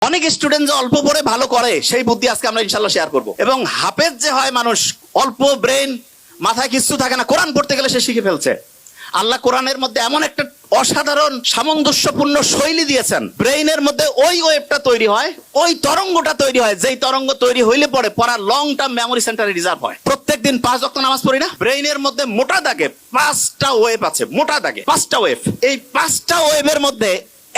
অনেক স্টুডেন্ট যে অল্প পড়ে ভালো করে সেই বুদ্ধি আজকে আমরা ইনশাআল্লাহ শেয়ার করব। এবং হাফেজ যে হয় মানুষ, অল্প ব্রেন, মাথায় কিছু থাকে না, কোরআন পড়তে গেলে সে শিখে ফেলছে। আল্লাহ কোরআনের মধ্যে এমন একটা অসাধারণ সামঞ্জস্যপূর্ণ শৈলী দিয়েছেন, ব্রেইনের মধ্যে ওই ওয়েভটা তৈরি হয়, ওই তরঙ্গটা তৈরি হয়, যেই তরঙ্গ তৈরি হইলে পরে পড়া লং টার্ম মেমোরি সেন্টারে রিজার্ভ হয়। প্রত্যেকদিন 5 ওয়াক্ত নামাজ পড়ি না, ব্রেইনের মধ্যে মোটা দাগে 5টা ওয়েভ আছে, মোটা দাগে 5টা ওয়েভ। এই 5টা ওয়েভের মধ্যে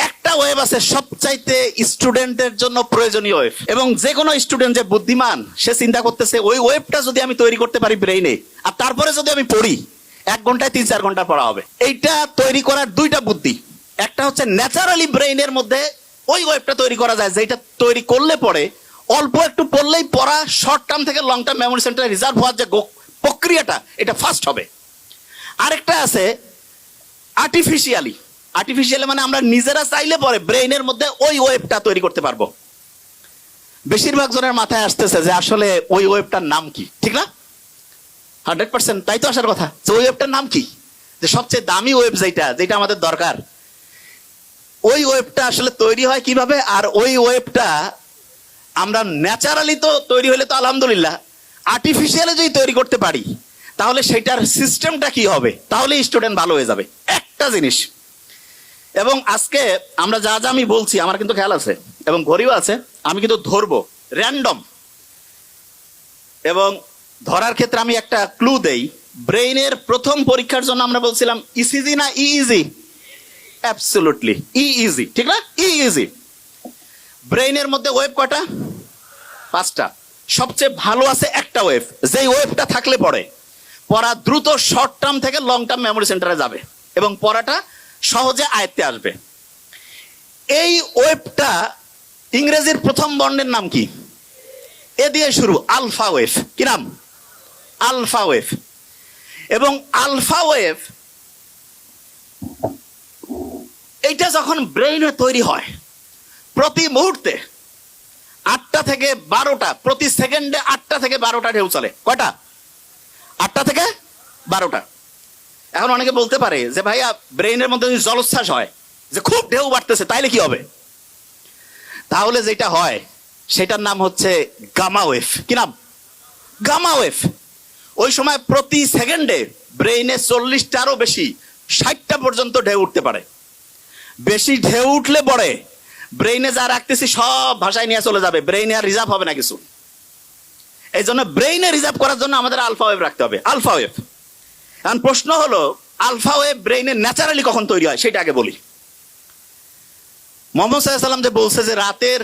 একটা ওয়েভ আছে সবচাইতে স্টুডেন্টের জন্য প্রয়োজনীয় ওয়েভ। এবং যে কোনো স্টুডেন্ট যে বুদ্ধিমান সে চিন্তা করতেছে ওই ওয়েভটা যদি আমি তৈরি করতে পারি ব্রেইনে, আর তারপরে যদি আমি পড়ি, 1 ঘন্টায় 3-4 ঘন্টা পড়া হবে। এইটা তৈরি করার দুইটা বুদ্ধি। একটা হচ্ছে ন্যাচারালি ব্রেইনের মধ্যে ওই ওয়েভটা তৈরি করা যায়, যেটা তৈরি করলে পরে অল্প একটু পড়লেই পড়া শর্ট টার্ম থেকে লং টার্ম মেমোরি সেন্টারে রিজার্ভ হওয়ার যে প্রক্রিয়াটা, এটা ফাস্ট হবে। আরেকটা আছে আর্টিফিশিয়ালি মানে আমরা নিজেরা চাইলে পরে ব্রেইনের মধ্যে ওই ওয়েভটা তৈরি করতে পারবো। বেশিরভাগ জনের মাথায় আসতেছে যে আসলে ওই ওয়েভটার নাম কি, ঠিক না? 100% তাই তো আসার কথা, যে ওই ওয়েভটার নাম কি, যে সবচেয়ে দামি ওয়েভ যেটা আমাদের দরকার, ওই ওয়েভটা আসলে তৈরি হয় কিভাবে? আর ওই ওয়েভটা আমরা ন্যাচারালি তো তৈরি হলে তো আলহামদুলিল্লাহ, আর্টিফিশিয়ালি যদি তৈরি করতে পারি তাহলে সেটার সিস্টেমটা কি হবে, তাহলে স্টুডেন্ট ভালো হয়ে যাবে। একটা জিনিস, এবং আজকে আমরা যা যা আমি বলছি আমার কিন্তু খেয়াল আছে এবং ঘড়িও আছে, আমি কিন্তু ধরবো র্যান্ডম। এবং ধরার ক্ষেত্রে আমি একটা ক্লু দেই। ব্রেইনের প্রথম পরীক্ষার জন্য আমরা বলছিলাম ইসিজি না ইজি? অ্যাবসলিউটলি ইজি, ঠিক না? ইজি। ব্রেইনের মধ্যে ওয়েভ কয়টা? 5টা। সবচেয়ে ভালো আছে একটা ওয়েভ, যেই ওয়েভটা থাকলে পড়ে পড়া দ্রুত শর্ট টার্ম থেকে লং টার্ম মেমোরি সেন্টারে যাবে এবং পড়াটা সহজে আয়ত্তে আসবে। এই ওয়েভটা ইংরেজির প্রথম বর্ণের নাম কি? এ দিয়ে শুরু, আলফা ওয়েভ। কি নাম? Alpha wave. এবং আলফা ওয়েভ এইটা যখন ব্রেইনে তৈরি হয়, প্রতি মুহূর্তে 8টা থেকে 12টা, প্রতি সেকেন্ডে 8টা থেকে 12টা ঢেউ চলে। কয়টা? 8টা থেকে 12টা। এখন অনেকে বলতে পারে যে ভাইয়া, ব্রেইনের মধ্যে যদি জলোচ্ছ্বাস হয়, যে খুব ঢেউ বাড়তেছে, তাইলে কি হবে? তাহলে যেটা হয় সেটার নাম হচ্ছে গামা ওয়েভ। কি নাম? Gamma wave. ওই সময় প্রতি সেকেন্ডে ব্রেইনে 40টারও বেশি, 60টা পর্যন্ত ঢেউ উঠতে পারে। বেশি ঢেউ উঠলে পরে ব্রেইনে যা রাখতেছি সব ভাষায় নিয়ে চলে যাবে, ব্রেইনে আর রিজার্ভ হবে না কিছু। এই জন্য ব্রেইনে রিজার্ভ করার জন্য আমাদের আলফা ওয়েভ রাখতে হবে, আলফা ওয়েভ। এখন প্রশ্ন হলো, আলফা ওয়েভ ব্রেইনে ন্যাচারালি কখন তৈরি হয় সেটা আগে বলি। মুহাম্মদ সাল্লাল্লাহু আলাইহি ওয়াসাল্লাম যে বলছে যে রাতের